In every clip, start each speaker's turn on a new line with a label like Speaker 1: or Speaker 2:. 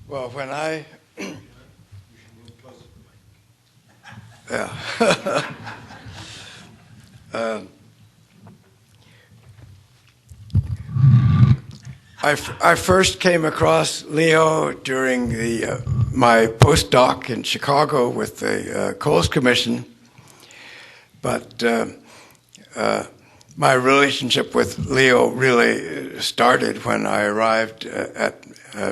Speaker 1: Well, when I yeah. I first came across Leo during my postdoc in Chicago with the Coles Commission, but my relationship with Leo really started when I arrived at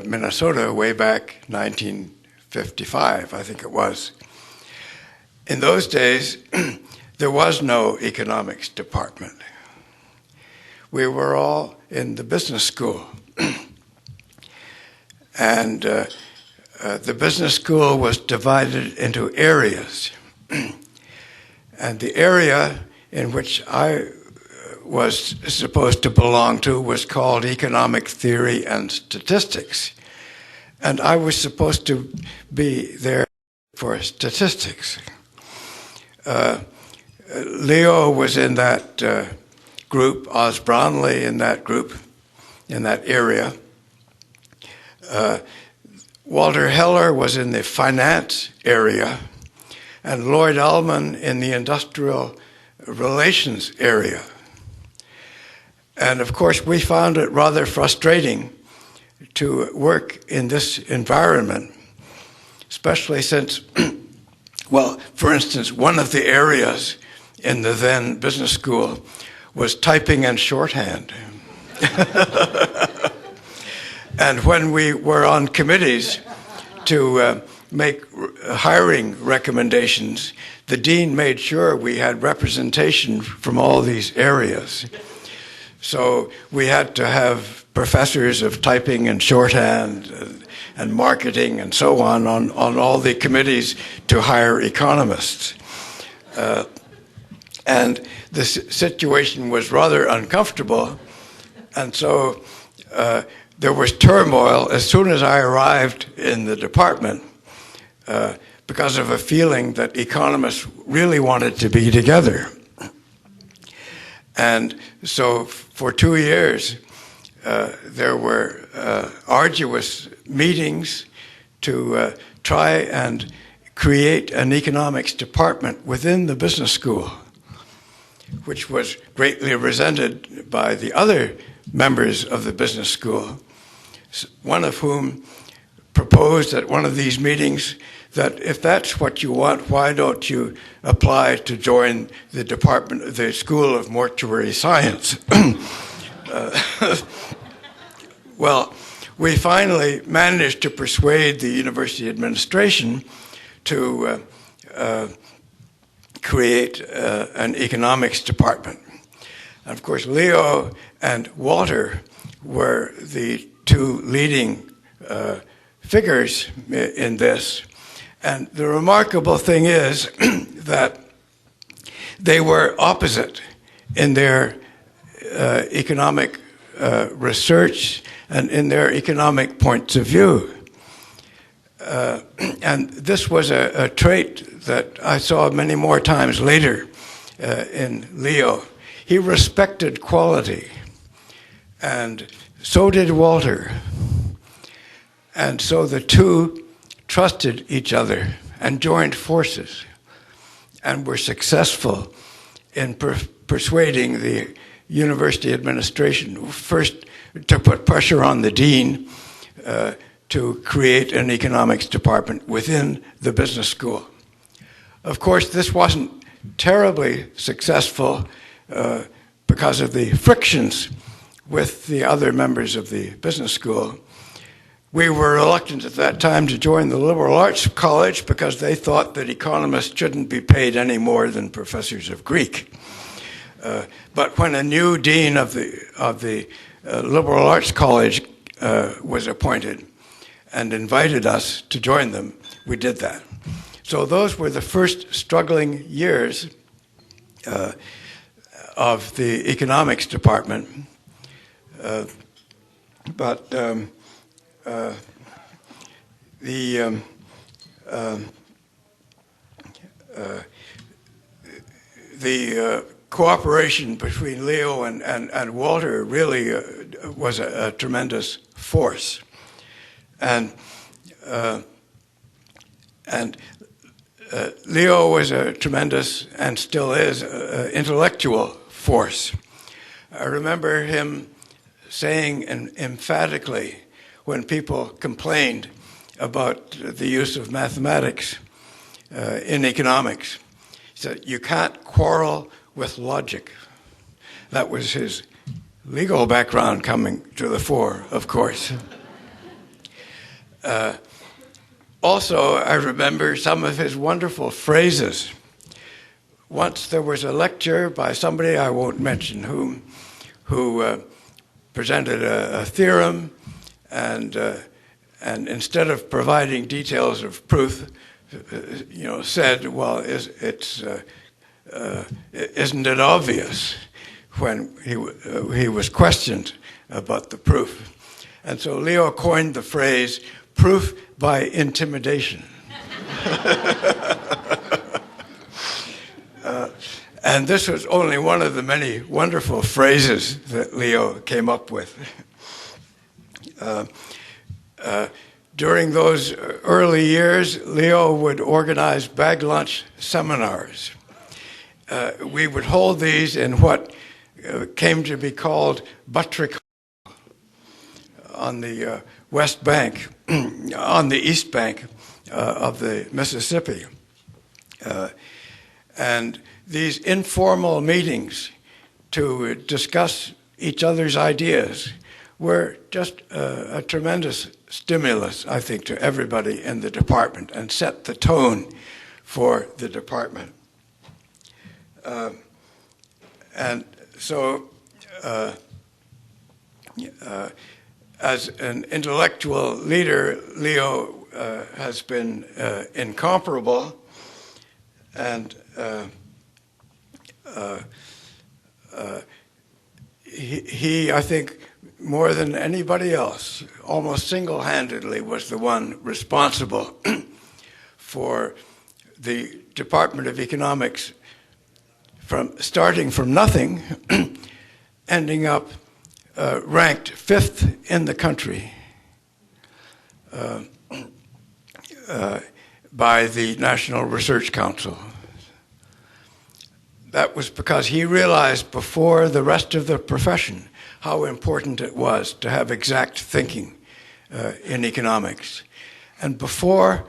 Speaker 1: Minnesota way back 1955, I think it was. In those days, there was no economics department. We were all in the business school. And the business school was divided into areas. And the area in which I was supposed to belong to was called Economic Theory and Statistics. And I was supposed to be there for statistics. Leo was in that group, Oz Brownlee in that group, in that area. Walter Heller was in the finance area, and Lloyd Allman in the industrial relations area. And of course, we found it rather frustrating to work in this environment, especially since, well, for instance, one of the areas in the then business school was typing and shorthand. And when we were on committees to make hiring recommendations, the dean made sure we had representation from all these areas. So we had to have professors of typing and shorthand and marketing and so on all the committees to hire economists. And the situation was rather uncomfortable, and so there was turmoil as soon as I arrived in the department because of a feeling that economists really wanted to be together. And so for 2 years, there were arduous meetings to try and create an economics department within the business school, which was greatly resented by the other members of the business school, one of whom proposed at one of these meetings that if that's what you want, why don't you apply to join the department, the School of Mortuary Science? Well, we finally managed to persuade the university administration to create an economics department. And of course, Leo and Walter were the two leading figures in this. And the remarkable thing is that they were opposite in their economic research and in their economic points of view. And this was a trait that I saw many more times later in Leo. He respected quality, and so did Walter. And so the two trusted each other and joined forces and were successful in persuading the university administration, first to put pressure on the dean to create an economics department within the business school. Of course, this wasn't terribly successful because of the frictions with the other members of the business school. We were reluctant at that time to join the liberal arts college because they thought that economists shouldn't be paid any more than professors of Greek. But when a new dean of the liberal arts college was appointed and invited us to join them, we did that. So those were the first struggling years of the economics department. But the cooperation between Leo and Walter really was a tremendous force. And Leo was a tremendous, and still is, intellectual force. I remember him saying emphatically when people complained about the use of mathematics in economics, he said, "You can't quarrel with logic." That was his legal background coming to the fore, of course. Also, I remember some of his wonderful phrases. Once there was a lecture by somebody, I won't mention whom, who presented a theorem, and instead of providing details of proof, said, "Well, isn't it obvious?" when he was questioned about the proof. And so Leo coined the phrase, "proof by intimidation." And this was only one of the many wonderful phrases that Leo came up with. During those early years, Leo would organize bag lunch seminars. We would hold these in what came to be called Buttrick on the West Bank, on the East Bank of the Mississippi. And these informal meetings to discuss each other's ideas were just a tremendous stimulus, I think, to everybody in the department, and set the tone for the department. And so, as an intellectual leader, Leo has been incomparable, and he, I think, more than anybody else, almost single-handedly was the one responsible for the Department of Economics starting from nothing, ending up ranked 5th in the country by the National Research Council. That was because he realized before the rest of the profession how important it was to have exact thinking in economics. And before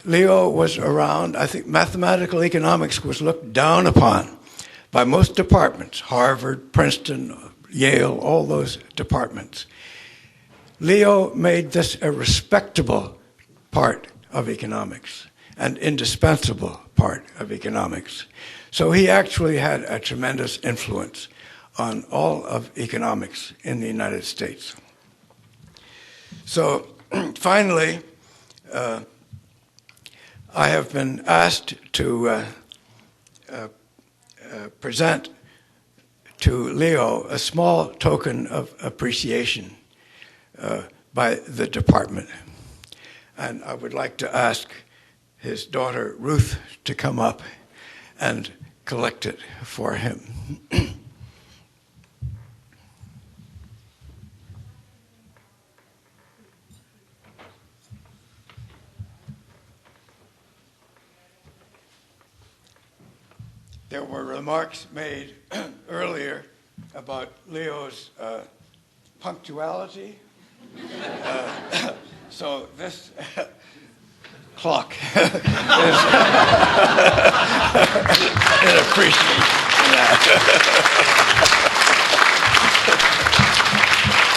Speaker 1: Leo was around, I think mathematical economics was looked down upon by most departments, Harvard, Princeton, Yale, all those departments. Leo made this a respectable part of economics, an indispensable part of economics. So he actually had a tremendous influence on all of economics in the United States. So finally, I have been asked to present to Leo a small token of appreciation by the department. And I would like to ask his daughter Ruth to come up and collect it for him. There were remarks made earlier about Leo's punctuality. So this clock is an appreciation.